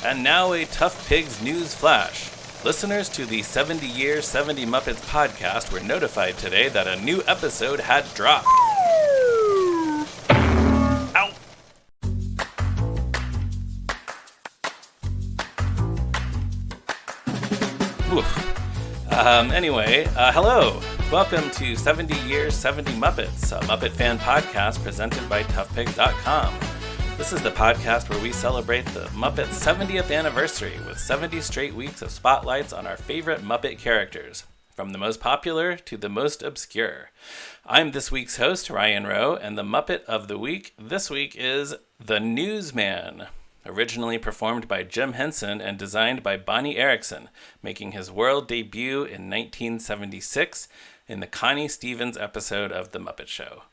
And now a Tough Pigs news flash. Listeners to the 70 Year 70 Muppets podcast were notified today that a new episode had dropped. Ow! Hello. Welcome to 70 Year 70 Muppets, a Muppet fan podcast presented by toughpigs.com. This is the podcast where we celebrate the Muppets' 70th anniversary with 70 straight weeks of spotlights on our favorite Muppet characters, from the most popular to the most obscure. I'm this week's host, Ryan Roe, and the Muppet of the Week this week is The Newsman, originally performed by Jim Henson and designed by Bonnie Erickson, making his world debut in 1976 in the Connie Stevens episode of The Muppet Show.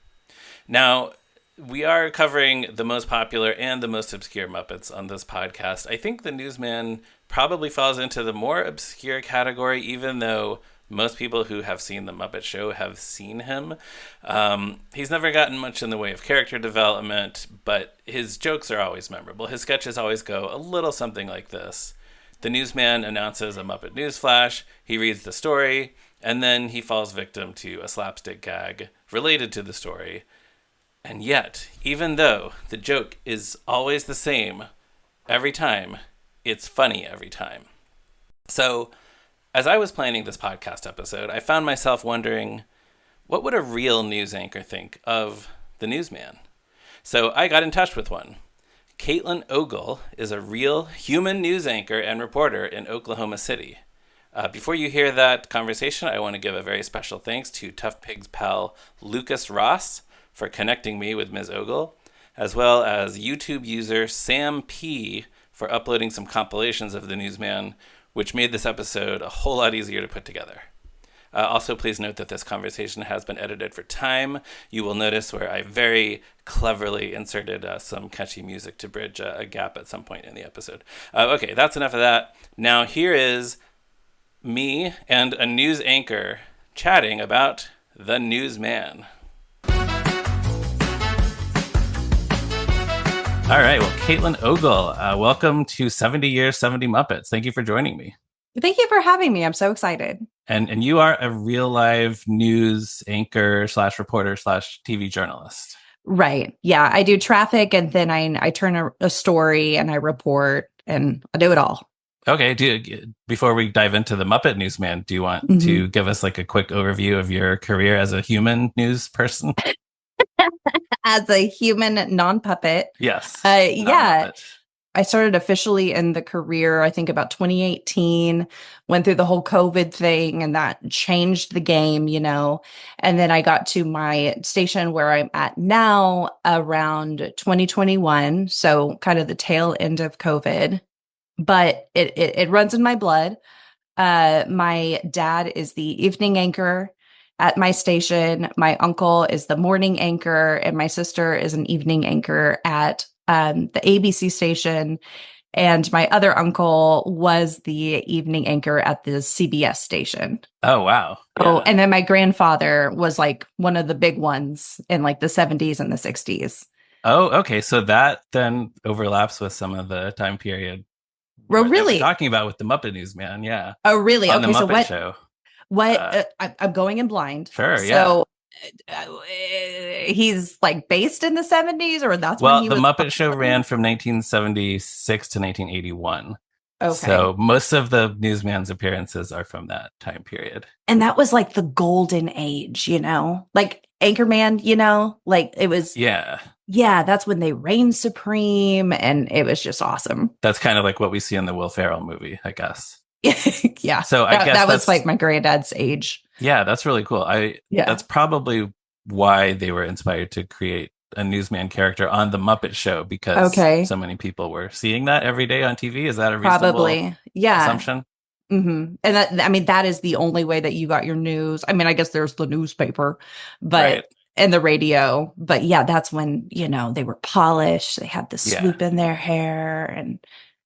Now, we are covering the most popular and the most obscure Muppets on this podcast. I think the Newsman probably falls into the more obscure category, even though most people who have seen The Muppet Show have seen him. He's never gotten much in the way of character development, but his jokes are always memorable. His sketches always go a little something like this. The Newsman announces a Muppet news flash, he reads the story, and then he falls victim to a slapstick gag related to the story. And yet, even though the joke is always the same every time, it's funny every time. So, as I was planning this podcast episode, I found myself wondering, what would a real news anchor think of the Newsman? So I got in touch with one. Katelyn Ogle is a real human news anchor and reporter in Oklahoma City. Before you hear that conversation, I want to give a very special thanks to Tough Pigs pal Lucas Ross for connecting me with Ms. Ogle, as well as YouTube user Sam P for uploading some compilations of the Newsman, which made this episode a whole lot easier to put together. Also, please note that this conversation has been edited for time. You will notice where I very cleverly inserted some catchy music to bridge a gap at some point in the episode. Okay, that's enough of that. Now here is me and a news anchor chatting about the Newsman. All right. Well, Katelyn Ogle, welcome to 70 Years, 70 Muppets. Thank you for joining me. Thank you for having me. I'm so excited. And you are a real live news anchor / reporter / TV journalist. Right. Yeah. I do traffic and then I turn a story and I report and I do it all. Okay. Before we dive into the Muppet Newsman, do you want to give us like a quick overview of your career as a human news person? As a human non-puppet. Yes. Yeah. I started officially in the career, I think about 2018, went through the whole COVID thing and that changed the game, you know. And then I got to my station where I'm at now around 2021. So kind of the tail end of COVID, but it runs in my blood. My dad is the evening anchor at my station. My uncle is the morning anchor and my sister is an evening anchor at the ABC station. And my other uncle was the evening anchor at the CBS station. Oh, wow. Yeah. Oh, and then my grandfather was like one of the big ones in like the 70s and the 60s. Oh, okay. So that then overlaps with some of the time period. Oh, really? We're talking about with the Muppet Newsman. Yeah. Oh, really? On okay. the Muppet So Show. I'm going in blind. Sure. So he's like based in the 70s or that's well, when he the was Muppet Show ran from 1976 to 1981. Okay. So most of the Newsman's appearances are from that time period. And that was like the golden age, you know, like Anchorman, you know, like it was. Yeah. Yeah. That's when they reigned supreme and it was just awesome. That's kind of like what we see in the Will Ferrell movie, I guess. Yeah. So I guess that was like my granddad's age. Yeah, that's really cool. That's probably why they were inspired to create a Newsman character on the Muppet Show, because so many people were seeing that every day on TV. Is that a reasonable assumption? Mm-hmm. And that is the only way that you got your news. I mean, I guess there's the newspaper, but and the radio. But yeah, that's when, you know, they were polished. They had the swoop in their hair and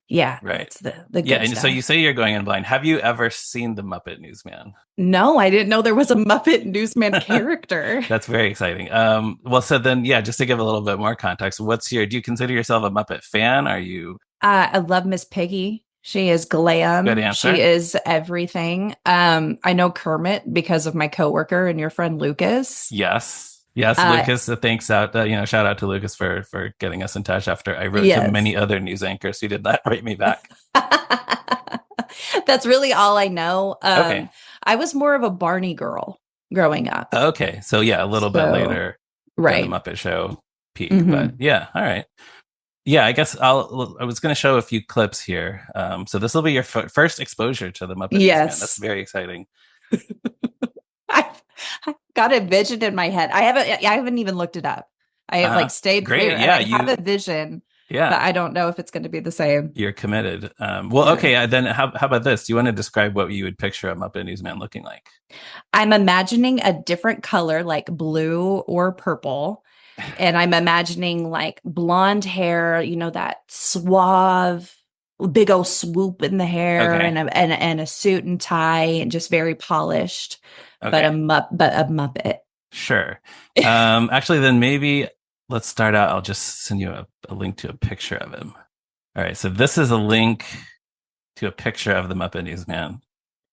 yeah, right. That's the good and stuff. So you say you're going in blind. Have you ever seen the Muppet Newsman? No, I didn't know there was a Muppet Newsman character. That's very exciting. Well, so then, just to give a little bit more context, do you consider yourself a Muppet fan? Are you I love Miss Piggy. She is Good glam. She answer. is everything. I know Kermit because of my coworker and your friend Lucas. Yes. Yes, Uh, Lucas. Thanks out. Shout out to Lucas for getting us in touch after I wrote to yes. many other news anchors who did not write me back. That's really all I know. Okay. I was more of a Barney girl growing up. Okay. So yeah, a little bit So, later than the right. Muppet Show peak, but Hmm. yeah. All right. Yeah, I guess I was going to show a few clips here. So this will be your first exposure to the Muppet Newsman. That's Yes. very exciting. I've got a vision in my head. I haven't even looked it up. I have like stayed Great. clear and Yeah, I have a vision, but yeah, I don't know if it's going to be the same. you're committed. Well, Yeah. okay. Then how about this? Do you want to describe what you would picture a Muppet Newsman looking like? I'm imagining a different color, like blue or purple. And I'm imagining like blonde hair, that suave, big old swoop in the hair Okay. and a suit and tie and just very polished, but Okay. a Muppet. Sure. Actually, then maybe let's start out. I'll just send you a link to a picture of him. All right. So this is a link to a picture of the Muppet Newsman.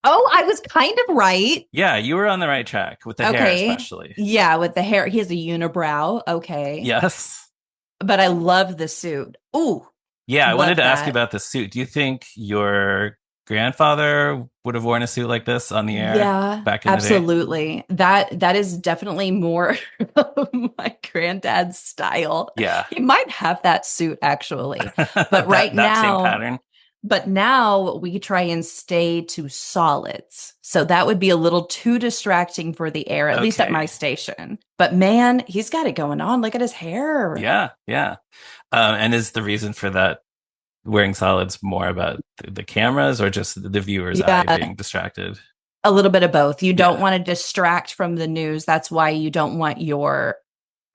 Oh, I was kind of right. Yeah, you were on the right track with the hair, Okay. especially. Yeah, with the hair. He has a unibrow. Okay. Yes. But I love the suit. Ooh, Yeah, I wanted love to ask you that. about the suit. Do you think your grandfather would have worn a suit like this on the air Yeah, back in the day? absolutely. That is definitely more of my granddad's style. Yeah. He might have that suit actually. But that right that same now, pattern. but now we try and stay to solids. So that would be a little too distracting for the air, at least at my Okay. station. But man, he's got it going on. Look at his hair. Yeah, yeah. And is the reason for that wearing solids more about the cameras or just the viewer's eye Yeah, being distracted? a little bit of both. You don't Yeah, want to distract from the news. That's why you don't want your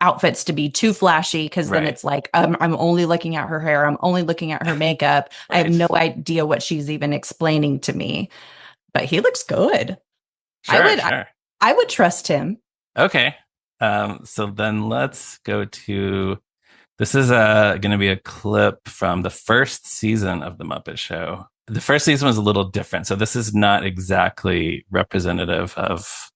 outfits to be too flashy because then right, it's like I'm only looking at her hair. I'm only looking at her makeup. I have right. no idea what she's even explaining to me. But he looks good. I Sure, would sure. I would trust him. Okay. So then let's go to this is going to be a clip from the first season of the Muppet Show. The first season was a little different, so this is not exactly representative of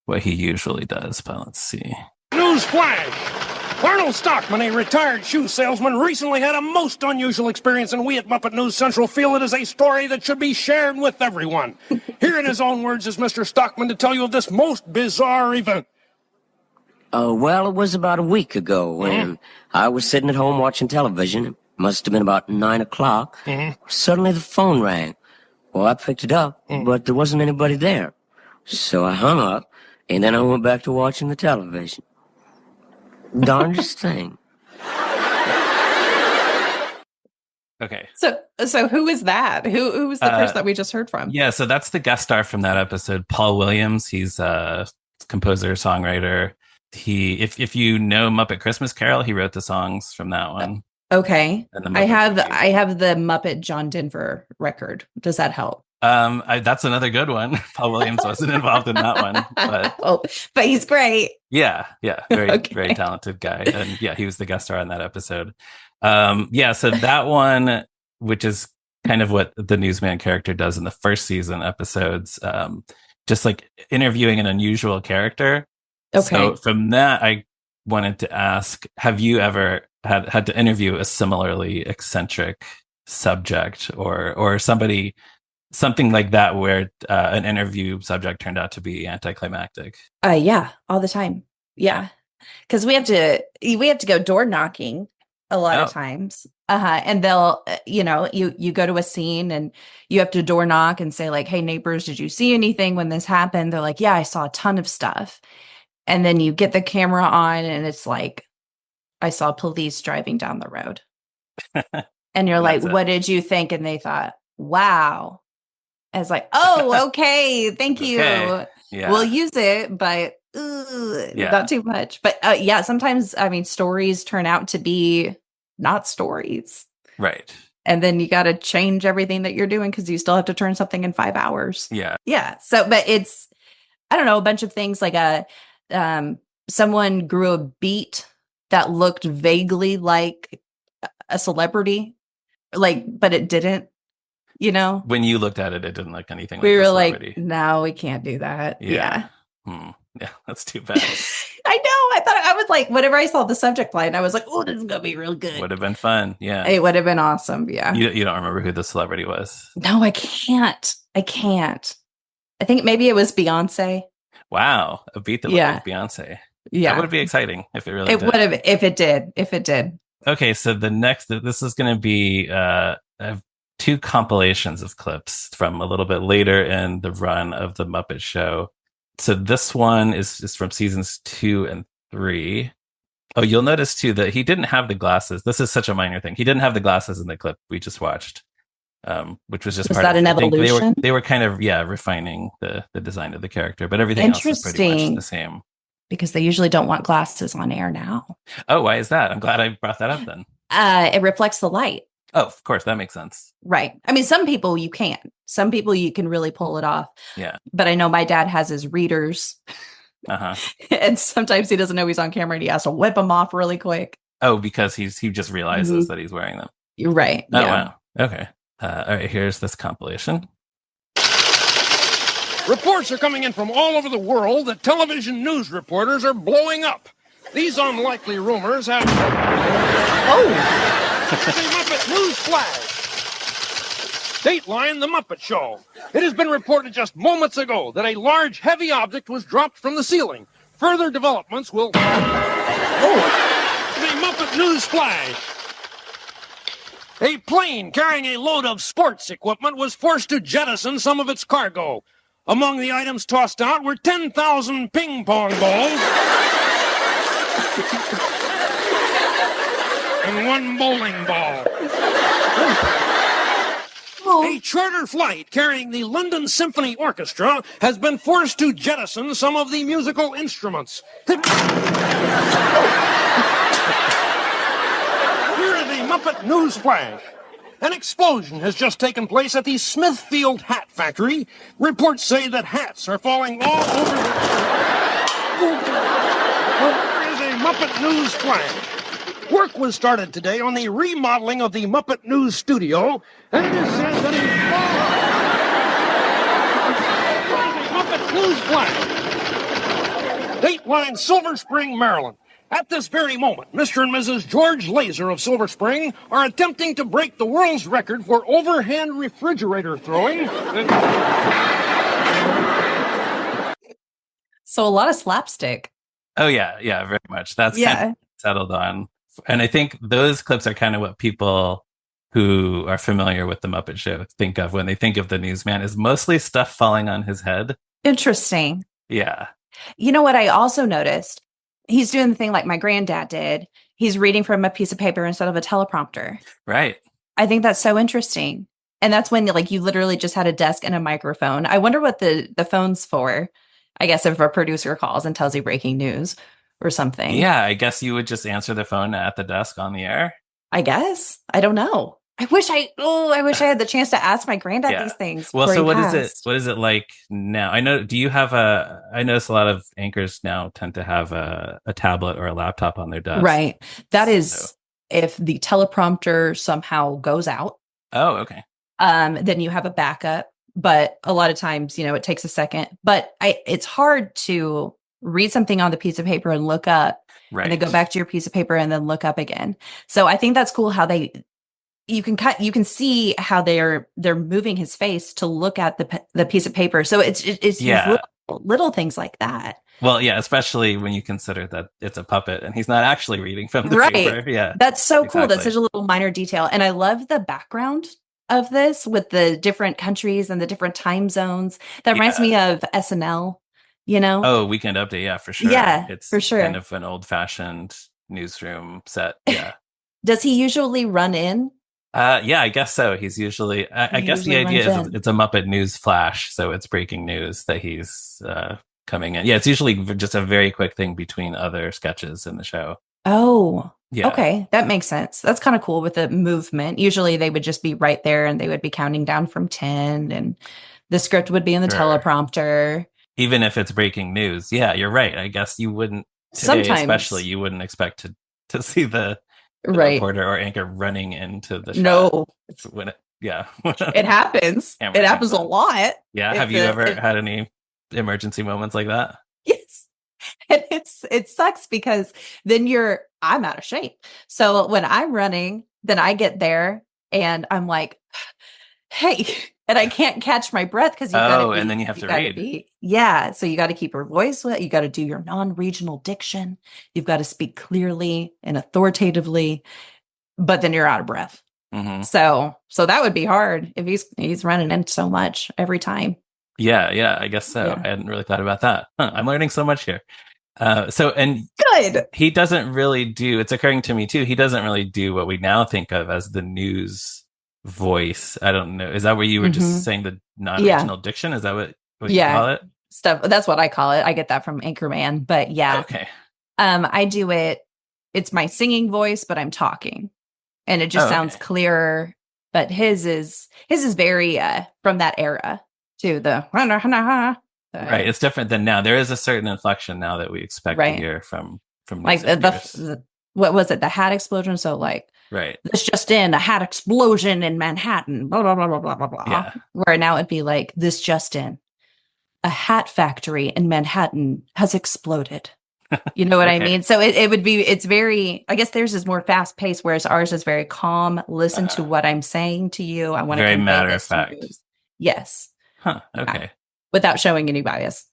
what he usually does. But let's see. News flash! Arnold Stockman, a retired shoe salesman, recently had a most unusual experience, and we at Muppet News Central feel it is a story that should be shared with everyone. Here in his own words is Mr. Stockman to tell you of this most bizarre event. Well, it was about a week ago when I was sitting at home watching television. It must have been about 9 o'clock. Suddenly the phone rang. Well, I picked it up, but there wasn't anybody there. So I hung up, and then I went back to watching the television. Darndest thing. Okay. So who is that? Who was the person that we just heard from? Yeah, so that's the guest star from that episode, Paul Williams. He's a composer, songwriter. If you know Muppet Christmas Carol, he wrote the songs from that one Okay. and the I Muppet have movie. I have the Muppet John Denver record. Does that help? That's another good one. Paul Williams wasn't involved in that one, but Oh, but he's great. yeah, very very Okay. talented guy, and yeah, he was the guest star on that episode. Yeah, so that one, which is kind of what the newsman character does in the first season episodes, just like interviewing an unusual character. So Okay. from that, I wanted to ask: have you ever had to interview a similarly eccentric subject, or something like that, where an interview subject turned out to be anticlimactic? Yeah, all the time. Yeah. Yeah. Because we have to go door knocking a lot of Oh, times. And they'll you go to a scene and you have to door knock and say like, hey neighbors, did you see anything when this happened? They're like, yeah, I saw a ton of stuff. And then you get the camera on and it's like, I saw police driving down the road. And you're and like, that's it. what did you think? And they thought, wow. I was like, oh, okay, thank Okay. you. We'll Yeah. use it, but Yeah. not too much. But yeah, sometimes I mean, stories turn out to be not stories, Right. and then you got to change everything that you're doing because you still have to turn something in 5 hours. Yeah. Yeah. So, but it's I don't know a bunch of things like someone grew a beat that looked vaguely like a celebrity like, but it didn't, you know? When you looked at it, it didn't look anything like We the were celebrity. like, no, we can't do that. Yeah. Yeah, that's too bad. I know. I was like, whenever I saw the subject line, I was like, oh, this is going to be real good. Would have been fun. Yeah. It would have been awesome. Yeah. You don't remember who the celebrity was? No, I can't. I think maybe it was Beyonce. Wow. A beat that looked like Beyonce. Yeah. That would be exciting if it really did. It would have, if it did. Okay, so this is going to be I have two compilations of clips from a little bit later in the run of the Muppet Show. So this one is from seasons 2 and 3. Oh, you'll notice too that he didn't have the glasses. This is such a minor thing. He didn't have the glasses in the clip we just watched, which was just Was part that of an I think evolution? they were kind of refining the design of the character, but everything else is pretty much the same. Because they usually don't want glasses on air now. Oh, why is that? I'm glad I brought that up then. It reflects the light. Oh, of course, that makes sense. Right. I mean, some people you can't. Some people you can really pull it off. Yeah. But I know my dad has his readers. Uh-huh. And sometimes he doesn't know he's on camera and he has to whip them off really quick. Oh, because he just realizes that he's wearing them. You're right. Oh, yeah. wow. Okay. All right, here's this compilation. Reports are coming in from all over the world that television news reporters are blowing up. These unlikely rumors have... Oh! The Muppet News Flash. Dateline, The Muppet Show. It has been reported just moments ago that a large, heavy object was dropped from the ceiling. Further developments will... Oh! The Muppet News Flash. A plane carrying a load of sports equipment was forced to jettison some of its cargo. Among the items tossed out were 10,000 ping pong balls and one bowling ball. A charter flight carrying the London Symphony Orchestra has been forced to jettison some of the musical instruments. Here is the Muppet News Flash. An explosion has just taken place at the Smithfield Hat Factory. Reports say that hats are falling all over the... Here is a Muppet News Flash. Work was started today on the remodeling of the Muppet News studio, and it is said that a Muppet News Flash. Dateline, Silver Spring, Maryland. At this very moment, Mr. and Mrs. George Laser of Silver Spring are attempting to break the world's record for overhand refrigerator throwing. So a lot of slapstick. Oh, yeah, very much. That's kind of settled on. And I think those clips are kind of what people who are familiar with the Muppet Show think of when they think of the newsman, is mostly stuff falling on his head. Interesting. Yeah. You know what I also noticed? He's doing the thing like my granddad did. He's reading from a piece of paper instead of a teleprompter. Right. I think that's so interesting. And that's when like you literally just had a desk and a microphone. I wonder what the phone's for. I guess if a producer calls and tells you breaking news or something. Yeah, I guess you would just answer the phone at the desk on the air. I guess. I don't know. I wish I had the chance to ask my granddad these things. Well, so what is it like now? I notice a lot of anchors now tend to have a tablet or a laptop on their desk. Right. That is if the teleprompter somehow goes out. Oh, okay. Then you have a backup. But a lot of times, it takes a second. But it's hard to read something on the piece of paper and look up. Right. And then go back to your piece of paper and then look up again. So I think that's cool how you can see how they're moving his face to look at the piece of paper. So it's little things like that. Well, yeah, especially when you consider that it's a puppet and he's not actually reading from the paper. Yeah, that's so cool. That's such a little minor detail, and I love the background of this with the different countries and the different time zones. That reminds me of SNL. Oh, Weekend Update. Yeah, for sure. Yeah, it's for sure. Kind of an old-fashioned newsroom set. Yeah. Does he usually run in? Yeah, I guess so. He's usually, I guess the idea is it's a Muppet News Flash. So it's breaking news that he's coming in. Yeah, it's usually just a very quick thing between other sketches in the show. Oh, yeah. Okay. That makes sense. That's kind of cool with the movement. Usually they would just be right there and they would be counting down from 10 and the script would be in the teleprompter. Even if it's breaking news. Yeah, you're right. I guess you wouldn't, today sometimes, especially, you wouldn't expect to see the Right. reporter or anchor running into the shot. No, It's when it happens. Camera It happens comes a on. lot. Yeah. If Have you the- ever if- had any emergency moments like that? yes. And it sucks because then I'm out of shape. So when I'm running, then I get there and I'm like, hey, and I can't catch my breath because And then you have to read. So you got to keep your voice wet. You got to do your non-regional diction. You've got to speak clearly and authoritatively, but then you're out of breath. Mm-hmm. So that would be hard if he's running in so much every time. Yeah, I guess so. Yeah. I hadn't really thought about that. I'm learning so much here. And Good. he doesn't really do, it's occurring to me too, he doesn't really do what we now think of as the news voice. I don't know. Is that what you were just saying, the non-regional diction? Is that what you call it? Stuff. That's what I call it. I get that from Anchorman, but yeah. Okay. I do it. It's my singing voice, but I'm talking and it just sounds clearer. But his is very from that era too. Right. It's different than now. There is a certain inflection now that we expect to hear from like the what was it? The hat explosion. So like, right. This just in, a hat explosion in Manhattan, blah, blah, blah, blah, blah, blah, blah. Yeah. Where now it'd be like, this just in, a hat factory in Manhattan has exploded. You know what I mean? So it's very, I guess theirs is more fast paced, whereas ours is very calm. Listen to what I'm saying to you. I want to very convey matter this of fact. news. Yes. Huh. Okay. Without showing any bias.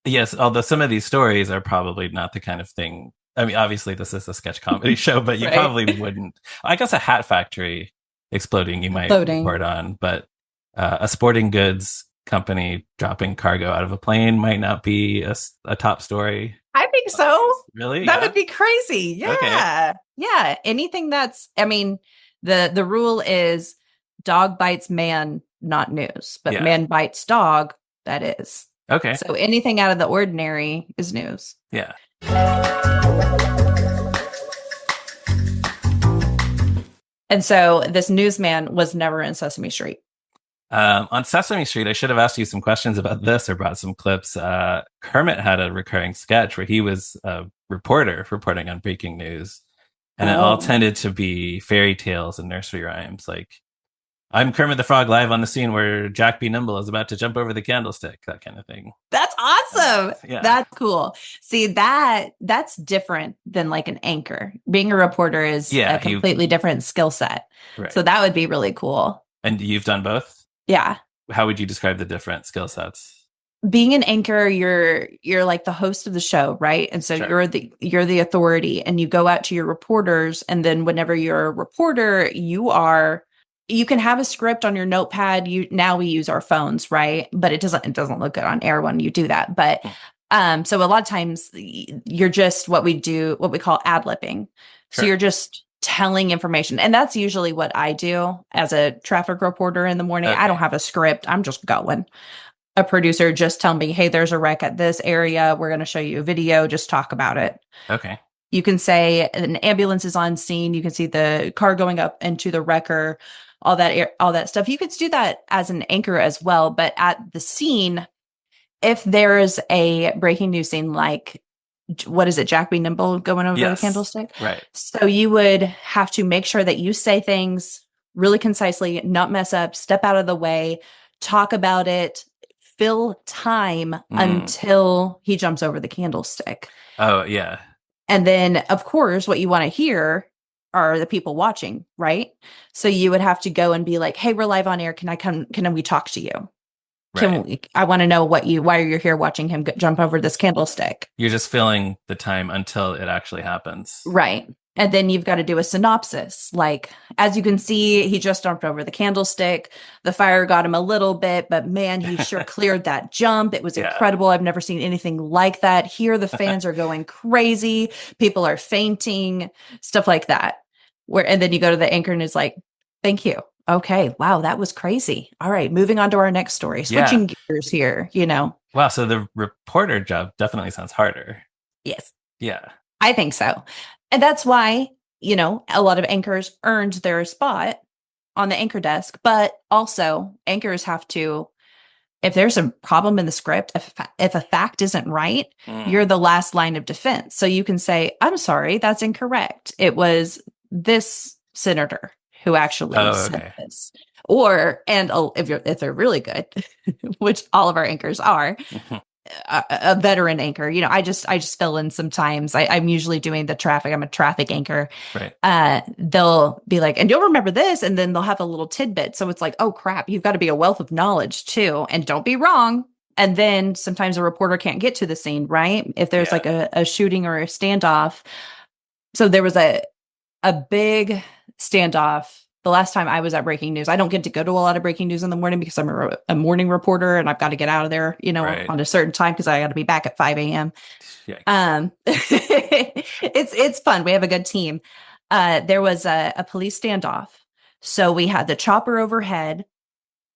Yes. Although some of these stories are probably not the kind of thing. I mean, obviously this is a sketch comedy show, but you probably wouldn't. I guess a hat factory exploding you might report on, but a sporting goods company dropping cargo out of a plane might not be a top story. I think so. Really? That would be crazy. Yeah. Okay. Yeah. Anything that's, I mean, the rule is dog bites man, not news, but man bites dog, that is. Okay. So anything out of the ordinary is news. Yeah. And so this newsman was never in Sesame Street. On Sesame Street, I should have asked you some questions about this or brought some clips. Kermit had a recurring sketch where he was a reporter reporting on breaking news. And it all tended to be fairy tales and nursery rhymes. Like, I'm Kermit the Frog live on the scene where Jack B. Nimble is about to jump over the candlestick, that kind of thing. That's awesome. Yeah. That's cool. See, that's different than like an anchor. Being a reporter is a completely different skill set. Right. So that would be really cool. And you've done both? Yeah. How would you describe the different skill sets? Being an anchor, you're like the host of the show, right? And so you're the authority, and you go out to your reporters, and then whenever you're a reporter, you can have a script on your notepad. Now we use our phones, right? But it doesn't look good on air when you do that. But so a lot of times you're just what we call ad-libbing. So you're just telling information. And that's usually what I do as a traffic reporter in the morning. I don't have a script. I'm just going. A producer just tell me, hey, there's a wreck at this area. We're going to show you a video. Just talk about it. Okay. You can say an ambulance is on scene. You can see the car going up into the wrecker, all that stuff. You could do that as an anchor as well. But at the scene, if there's a breaking news scene, like, what is it, Jack B. Nimble going over the candlestick? Right. So you would have to make sure that you say things really concisely, not mess up, step out of the way, talk about it, fill time until he jumps over the candlestick. Oh, yeah. And then, of course, what you want to hear are the people watching, right? So you would have to go and be like, hey, we're live on air. Can we talk to you? Right. I want to know why you're here watching him jump over this candlestick. You're just filling the time until it actually happens. Right. And then you've got to do a synopsis. Like, as you can see, he just jumped over the candlestick. The fire got him a little bit, but man, he sure cleared that jump. It was incredible. I've never seen anything like that. Here, the fans are going crazy. People are fainting, stuff like that. And then you go to the anchor and it's like, thank you. Okay. Wow. That was crazy. All right. Moving on to our next story. Switching gears here, Wow. So the reporter job definitely sounds harder. Yes. Yeah. I think so. And that's why, a lot of anchors earned their spot on the anchor desk, but also anchors have to, if there's a problem in the script, if a fact isn't right, you're the last line of defense. So you can say, I'm sorry, that's incorrect. It was this senator who actually said this. Or, and if they're really good, which all of our anchors are, a veteran anchor, I just fill in sometimes. I'm usually doing the traffic. I'm a traffic anchor. Right. They'll be like, and you'll remember this, and then they'll have a little tidbit. So it's like, oh crap, you've got to be a wealth of knowledge too, and don't be wrong. And then sometimes a reporter can't get to the scene, right? If there's like a shooting or a standoff. So there was a big standoff the last time I was at breaking news. I don't get to go to a lot of breaking news in the morning because I'm a morning reporter and I've got to get out of there, on a certain time because I got to be back at 5 a.m. It's fun. We have a good team. There was a police standoff. So we had the chopper overhead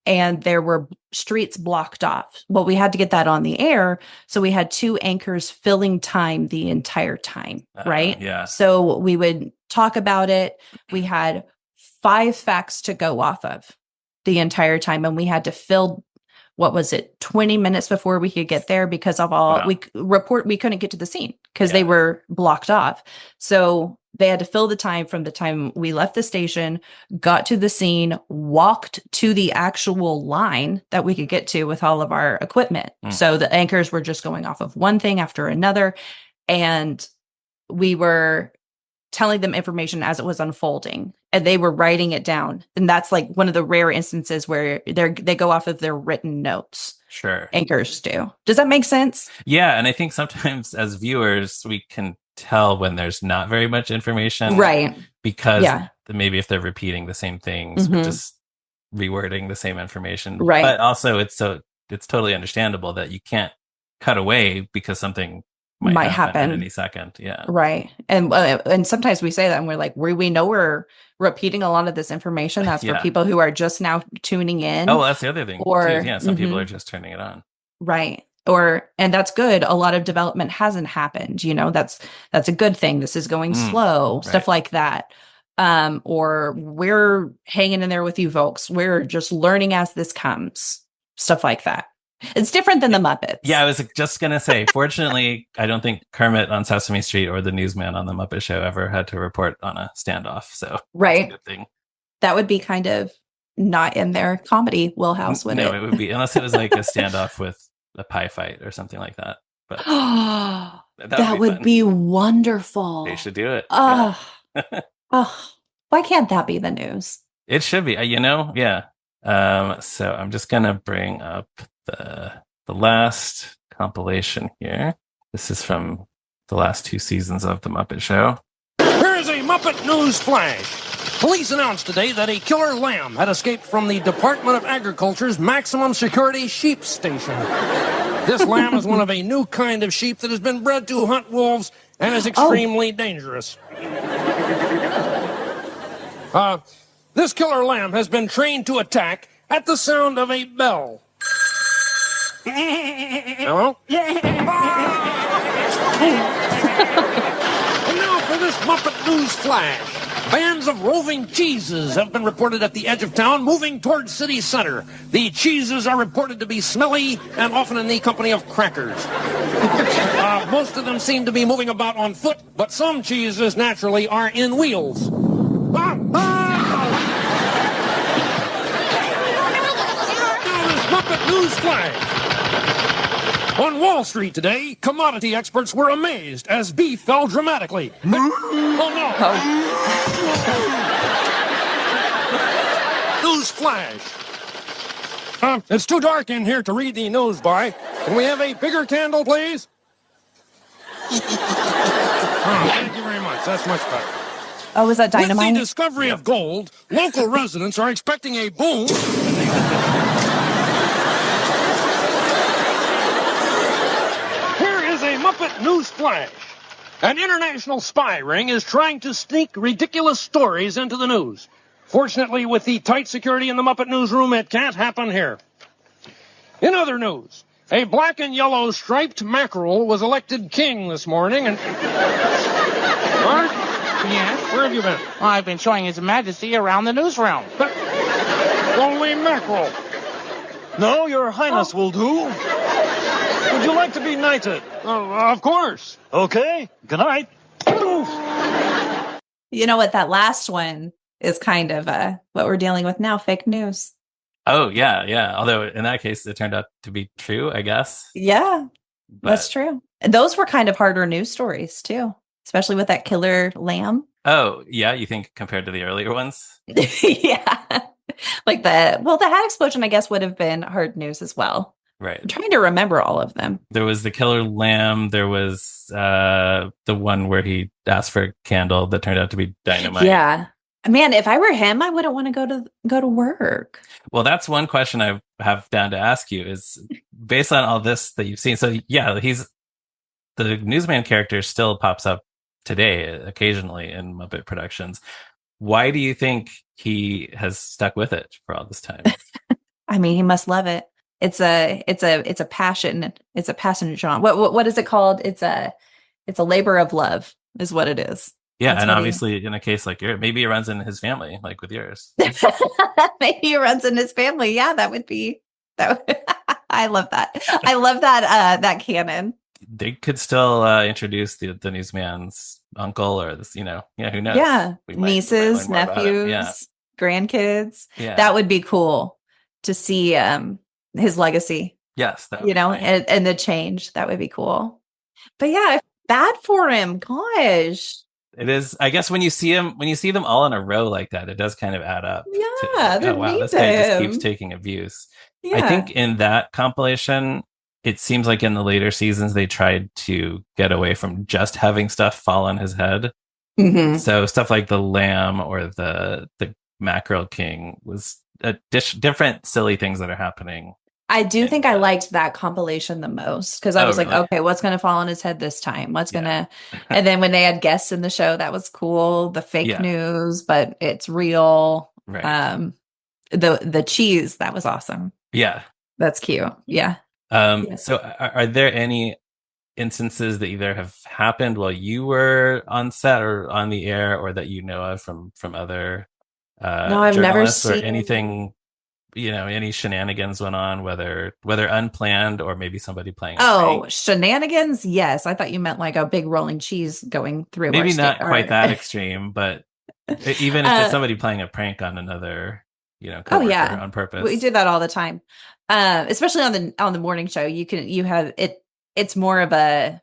and there were streets blocked off. Well, we had to get that on the air. So we had 2 anchors filling time the entire time, right? Yeah. So we would talk about it. We had 5 facts to go off of the entire time. And we had to fill, 20 minutes before we could get there because of we couldn't get to the scene because they were blocked off. So they had to fill the time from the time we left the station, got to the scene, walked to the actual line that we could get to with all of our equipment. So the anchors were just going off of one thing after another. And we were telling them information as it was unfolding and they were writing it down. And that's like one of the rare instances where they go off of their written notes. Sure. Anchors do. Does that make sense? Yeah. And I think sometimes as viewers, we can tell when there's not very much information. Right. Because maybe if they're repeating the same things, but just rewording the same information. Right. But also it's totally understandable that you can't cut away because something might happen at any second. Yeah. Right. And sometimes we say that and we're like, we know we're repeating a lot of this information. That's for people who are just now tuning in. Oh, well, that's the other thing. Too. Some people are just turning it on. Right. And that's good. A lot of development hasn't happened. That's a good thing. This is going slow, stuff like that. Or we're hanging in there with you folks. We're just learning as this comes, stuff like that. It's different than the Muppets. Yeah, I was just going to say, fortunately, I don't think Kermit on Sesame Street or the newsman on the Muppet Show ever had to report on a standoff. So right. That's a good thing. That would be kind of not in their comedy wheelhouse, would it? No, it would be, unless it was like a standoff with a pie fight or something like that. But that would be wonderful. They should do it. Why can't that be the news? It should be, yeah. So I'm just going to bring up the last compilation here. This is from the last 2 seasons of The Muppet Show. Here is a Muppet News flash. Police announced today that a killer lamb had escaped from the Department of Agriculture's maximum security sheep station. This lamb is one of a new kind of sheep that has been bred to hunt wolves and is extremely dangerous. This killer lamb has been trained to attack at the sound of a bell. Hello? And now for this Muppet News flash. Bands of roving cheeses have been reported at the edge of town, moving towards city center. The cheeses are reported to be smelly and often in the company of crackers. Most of them seem to be moving about on foot, but some cheeses naturally are in wheels. Now this Muppet News flash. On Wall Street today, commodity experts were amazed as beef fell dramatically. Oh no! News flash. It's too dark in here to read the news by. Can we have a bigger candle, please? Thank you very much. That's much better. Oh, is that dynamite? With the discovery of gold, local residents are expecting a boom. Muppet News flash. An international spy ring is trying to sneak ridiculous stories into the news. Fortunately, with the tight security in the Muppet newsroom, it can't happen here. In other news, a black and yellow striped mackerel was elected king this morning and... Mark? Yes? Where have you been? I've been showing His Majesty around the newsroom. Only mackerel. No, Your Highness will do. Would you like to be knighted? Of course. Okay. Good night. You know what? That last one is kind of what we're dealing with now, fake news. Oh, yeah, yeah. Although in that case, it turned out to be true, I guess. Yeah, that's But true. And those were kind of harder news stories too, especially with that killer lamb. oh, yeah, you think compared to the earlier ones? Yeah. Like the hat explosion, I guess, would have been hard news as well. Right. I'm trying to remember all of them. There was the killer lamb. There was the one where he asked for a candle that turned out to be dynamite. Yeah. Man, if I were him, I wouldn't want to go to work. Well, that's one question I have down to ask you is based on all this that you've seen. So yeah, the newsman character still pops up today occasionally in Muppet productions. Why do you think he has stuck with it for all this time? I mean, he must love it. It's a passion. It's a passion genre. What is it called? It's a labor of love is what it is. Yeah, That's and what obviously in a case like yours, maybe it runs in his family, like with yours. Maybe he runs in his family. Yeah, that would be I love that. I love that canon. They could still introduce the newsman's uncle or this, who knows? Yeah, We might nieces, learn more about it. nephews, Yeah. grandkids. Yeah. That would be cool to see his legacy. Yes, that would be fine. and the change. That would be cool. But yeah, bad for him. Gosh. It is. I guess when you see them all in a row like that, it does kind of add up. Yeah, Oh wow, this guy just keeps taking abuse. Yeah. I think in that compilation, it seems like in the later seasons they tried to get away from just having stuff fall on his head. Mhm. So stuff like the lamb or the mackerel king was different silly things that are happening. I do think I liked that compilation the most because I was like, really? okay, what's going to fall on his head this time? What's going to, and then when they had guests in the show, that was cool. The fake news, but it's real. Right. The cheese, that was awesome. Yeah. That's cute. Yeah. So are there any instances that either have happened while you were on set or on the air or that you know of from other No, I've never journalists or seen anything, any shenanigans went on, whether unplanned or maybe somebody playing a Oh, prank? shenanigans? Yes. I thought you meant like a big rolling cheese going through Maybe our not quite that extreme, but even if it's somebody playing a prank on another, coworker on purpose. We do that all the time. Especially on the morning show. You have it, it's more of a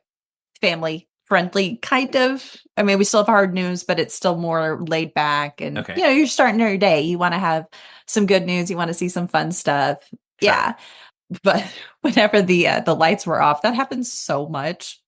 family friendly kind of. I mean, we still have hard news, but it's still more laid back and you're starting your day. You want to have some good news, you want to see some fun stuff. Sure. Yeah. But whenever the lights were off, that happens so much.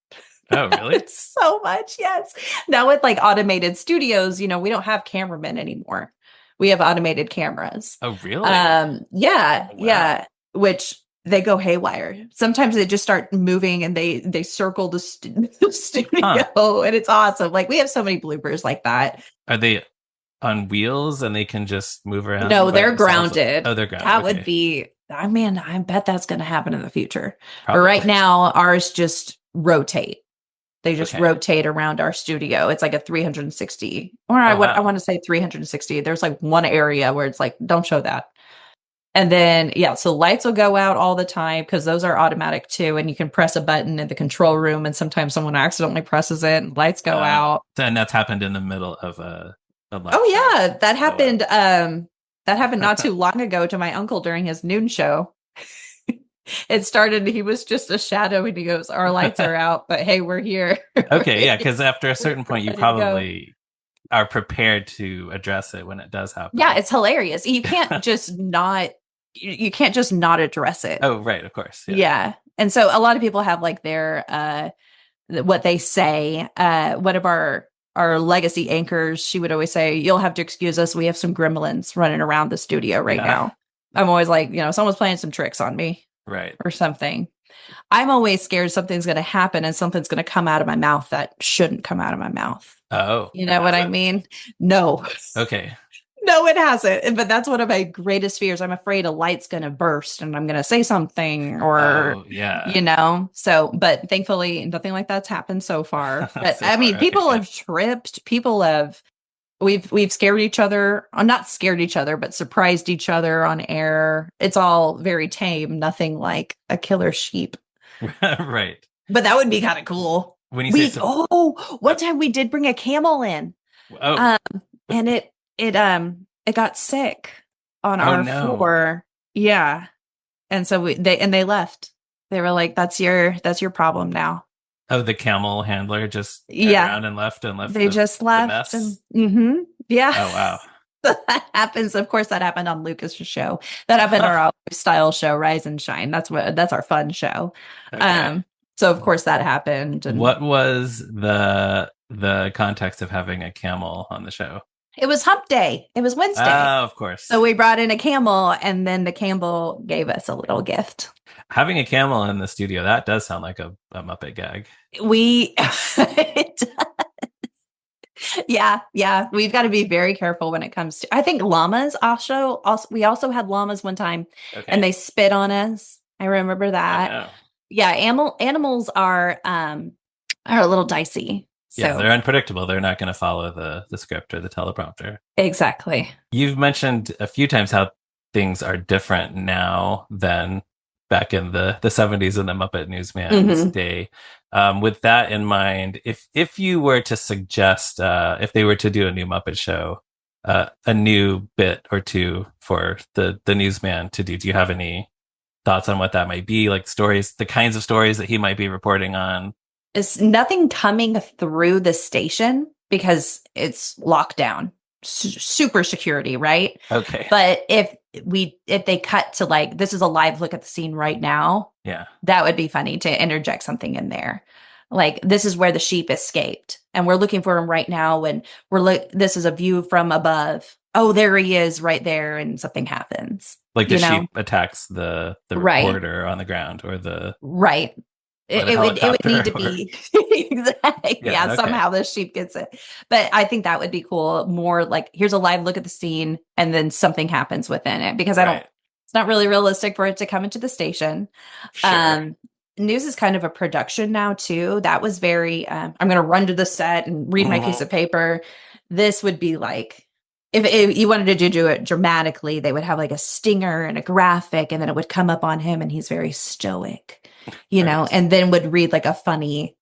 Oh, really? It's so much, yes. Now with like automated studios, we don't have cameramen anymore. We have automated cameras. Oh, really? Yeah, wow. Yeah. Which they go haywire. Sometimes they just start moving and they circle the studio, and it's awesome. Like we have so many bloopers like that. Are they on wheels and they can just move around? No, they're grounded. Oh, they're grounded. That would be. I mean, I bet that's going to happen in the future. Probably. But right now, ours just rotate. They just rotate around our studio. It's like a 360, or I want to say 360. There's like one area where it's like, don't show that. And then, so lights will go out all the time because those are automatic too. And you can press a button in the control room and sometimes someone accidentally presses it and lights go out. And that's happened in the middle of a live Oh yeah, show. that happened. That happened not too long ago to my uncle during his noon show. It started, he was just a shadow and he goes, our lights are out, but hey, we're here. Okay, yeah, because after a certain point, you probably are prepared to address it when it does happen. Yeah, it's hilarious. You can't just not address it. Oh, right, of course. Yeah. And so a lot of people have like their, what they say. One of our legacy anchors, she would always say, you'll have to excuse us. We have some gremlins running around the studio right now. I'm always like, someone's playing some tricks on me. Right. Or something. I'm always scared something's going to happen and something's going to come out of my mouth that shouldn't come out of my mouth. Oh. You know what I mean? No. Okay. No, it hasn't. But that's one of my greatest fears. I'm afraid a light's going to burst and I'm going to say something or, So, but thankfully nothing like that's happened so far. But so people have tripped. People have, we've scared each other, not scared each other, but surprised each other on air. It's all very tame. Nothing like a killer sheep. Right. But that would be kind of cool. When you say one time we did bring a camel in. Oh, And it got sick on Oh, our no. floor. Yeah. And so they left. They were like, that's your problem now. Oh, the camel handler just turned Yeah. around and left They just the left and mess. yeah. Oh, wow. That happens. Of course, that happened on Lucas's show. That happened on our style show, Rise and Shine. That's our fun show. Okay. So of course that happened. And What was the context of having a camel on the show? it was hump day. It was Wednesday. Oh, of course. So we brought in a camel, and then the camel gave us a little gift. Having a camel in the studio, that does sound like a Muppet gag. It does. Yeah. We've got to be very careful when it comes to. I think llamas also. We also had llamas one time, Okay. and they spit on us. I remember that. Oh, no. Yeah, animals are a little dicey. So Yeah, they're unpredictable. They're not going to follow the script or the teleprompter. exactly. You've mentioned a few times how things are different now than back in the 70s in the Muppet Newsman's day. With that in mind, if you were to suggest, if they were to do a new Muppet show, a new bit or two for the newsman to do you have any thoughts on what that might be? Like stories, the kinds of stories that he might be reporting on? It's nothing coming through the station because it's locked down, super security, right? Okay. But if they cut to like, this is a live look at the scene right now, Yeah. that would be funny to interject something in there. Like, this is where the sheep escaped and we're looking for him right now. And this is a view from above. Oh, there he is right there. And something happens. Like the sheep attacks the Right. reporter on the ground or the right. It would need to be exactly. Yeah, okay. somehow the sheep gets it. But I think that would be cool. More like, here's a live look at the scene and then something happens within it, because it's not really realistic for it to come into the station. Sure. News is kind of a production now too. That was very I'm going to run to the set and read my piece of paper. This would be like, if you wanted to do it dramatically, they would have like a stinger and a graphic, and then it would come up on him and he's very stoic. Know, and then would read like a funny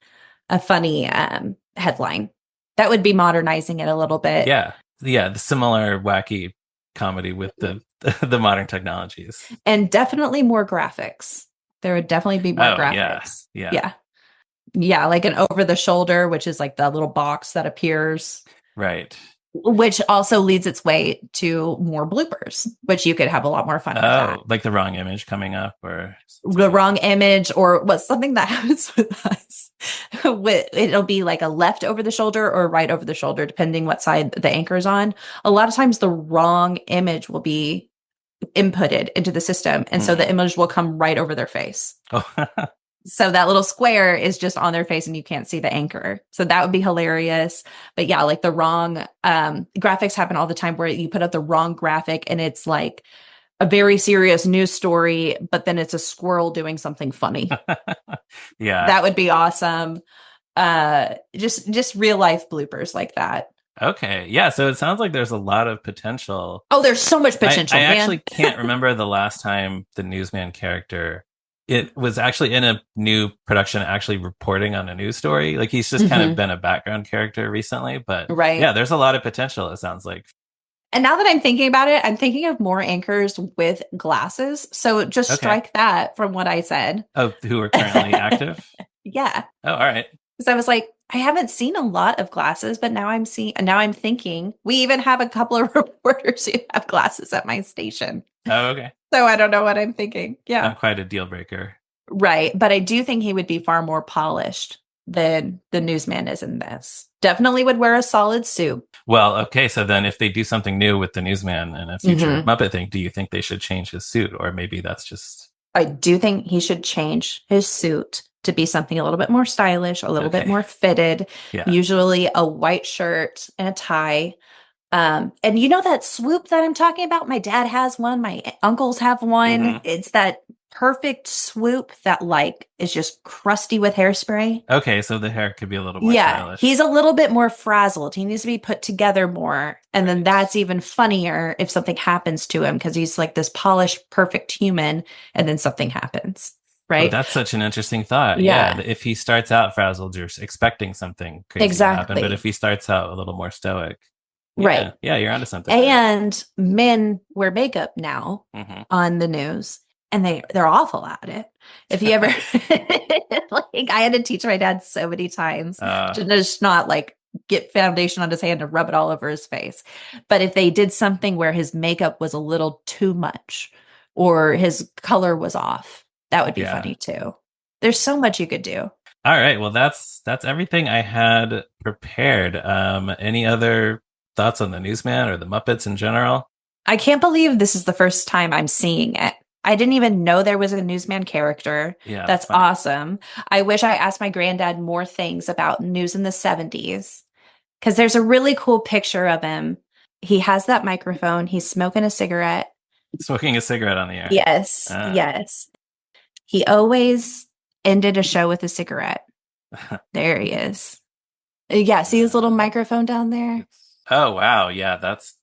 headline. That would be modernizing it a little bit. Yeah. The similar wacky comedy with the modern technologies. And definitely more graphics. There would definitely be more graphics. Yeah, like an over the shoulder, which is like the little box that appears. Right. Which also leads its way to more bloopers, which you could have a lot more fun with that. Like the wrong image coming up, or the wrong image, or what's something that happens with us. It'll be like a left over the shoulder or right over the shoulder, depending what side the anchor is on. A lot of times the wrong image will be inputted into the system. And so the image will come right over their face. Oh. So that little square is just on their face and you can't see the anchor. So that would be hilarious. But yeah, like the wrong graphics happen all the time where you put up the wrong graphic and it's like a very serious news story, but then it's a squirrel doing something funny. Yeah. That would be awesome. Just real life bloopers like that. Okay. Yeah. So it sounds like there's a lot of potential. Oh, there's so much potential. I actually can't remember the last time the newsman character, it was actually in a new production, actually reporting on a news story. Like he's just kind of been a background character recently, but yeah, there's a lot of potential, it sounds like. And now that I'm thinking about it, I'm thinking of more anchors with glasses. So just strike that from what I said. Oh, who are currently active? Yeah. Oh, all right. Because I was like, I haven't seen a lot of glasses, but now I'm thinking we even have a couple of reporters who have glasses at my station. Oh, okay. So I don't know what I'm thinking. Yeah. Not quite a deal breaker. Right. But I do think he would be far more polished than the newsman is in this. Definitely would wear a solid suit. Well, okay. So then if they do something new with the newsman in a future Muppet thing, do you think they should change his suit? Or maybe that's just... I do think he should change his suit to be something a little bit more stylish, a little bit more fitted, usually a white shirt and a tie. And you know that swoop that I'm talking about? My dad has one. My uncles have one. It's that perfect swoop that like is just crusty with hairspray. Okay, so the hair could be a little more stylish. He's a little bit more frazzled. He needs to be put together more. And then that's even funnier if something happens to him because he's like this polished, perfect human and then something happens. Right. Oh, that's such an interesting thought. Yeah. If he starts out frazzled, you're expecting something crazy to happen. But if he starts out a little more stoic. Right. Yeah, you're onto something. there. And men wear makeup now Mhm. on the news, and they're awful at it. If you ever like, I had to teach my dad so many times to just not like get foundation on his hand and rub it all over his face. But if they did something where his makeup was a little too much or his color was off, that would be Yeah. funny too. There's so much you could do. All right. Well, that's everything I had prepared. Any other thoughts on the Newsman or the Muppets in general? I can't believe this is the first time I'm seeing it. I didn't even know there was a Newsman character. Yeah, That's funny. awesome. I wish I asked my granddad more things about news in the 70s, because there's a really cool picture of him. He has that microphone. He's smoking a cigarette. Smoking a cigarette on the air. Yes. Yes. He always ended a show with a cigarette. There he is. Yeah. See his little microphone down there? Oh, wow. Yeah, that's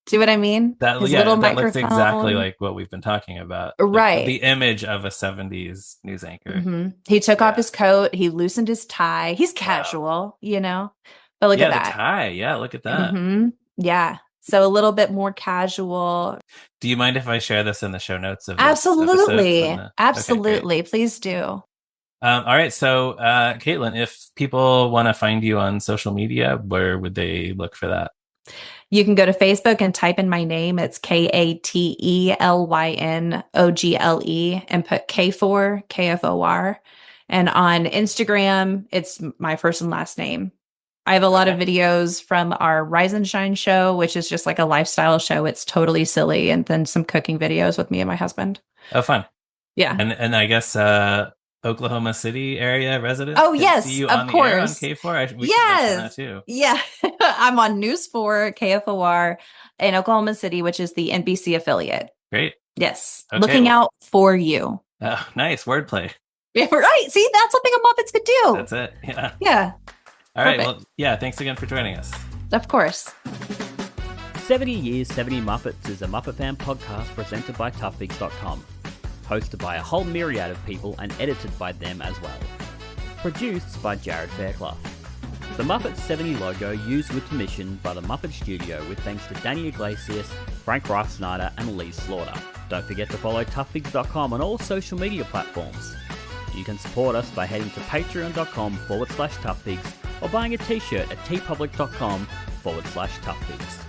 See what I mean? that. His Yeah, little that looks microphone. exactly like what we've been talking about. Right. The image of a 70s news anchor. Mm-hmm. He took off Yeah. his coat. He loosened his tie. He's casual, you know, but look Yeah, at the that. tie. Yeah, look at that. Mm-hmm. Yeah. So a little bit more casual. Do you mind if I share this in the show notes of this Absolutely. episode? Okay, Absolutely. Please do. all right. So, Katelyn, if people want to find you on social media, where would they look for that? You can go to Facebook and type in my name. It's KATELYNOGLE and put K4 KFOR. And on Instagram, it's my first and last name. I have a lot of videos from our Rise and Shine show, which is just like a lifestyle show. It's totally silly. And then some cooking videos with me and my husband. Oh, fun. Yeah. And I guess Oklahoma City area residents. Oh, can yes, see you of on the air on course. K4. We should mention Yes. that too. Yeah. I'm on News 4 KFOR in Oklahoma City, which is the NBC affiliate. Great. Yes. Okay, Looking well- out for you. Oh, nice wordplay. Yeah, right. See, that's something a Muppets could do. That's it. Yeah. Yeah, All right. Perfect. Well, yeah. Thanks again for joining us. of course. 70 Years, 70 Muppets is a Muppet fan podcast presented by toughpigs.com. Hosted by a whole myriad of people and edited by them as well. Produced by Jared Fairclough. The Muppet 70 logo used with permission by the Muppet Studio with thanks to Danny Iglesias, Frank Reich Snyder and Lee Slaughter. Don't forget to follow toughpigs.com on all social media platforms. You can support us by heading to patreon.com/toughpigs or buying a t-shirt at tpublic.com/toughpigs.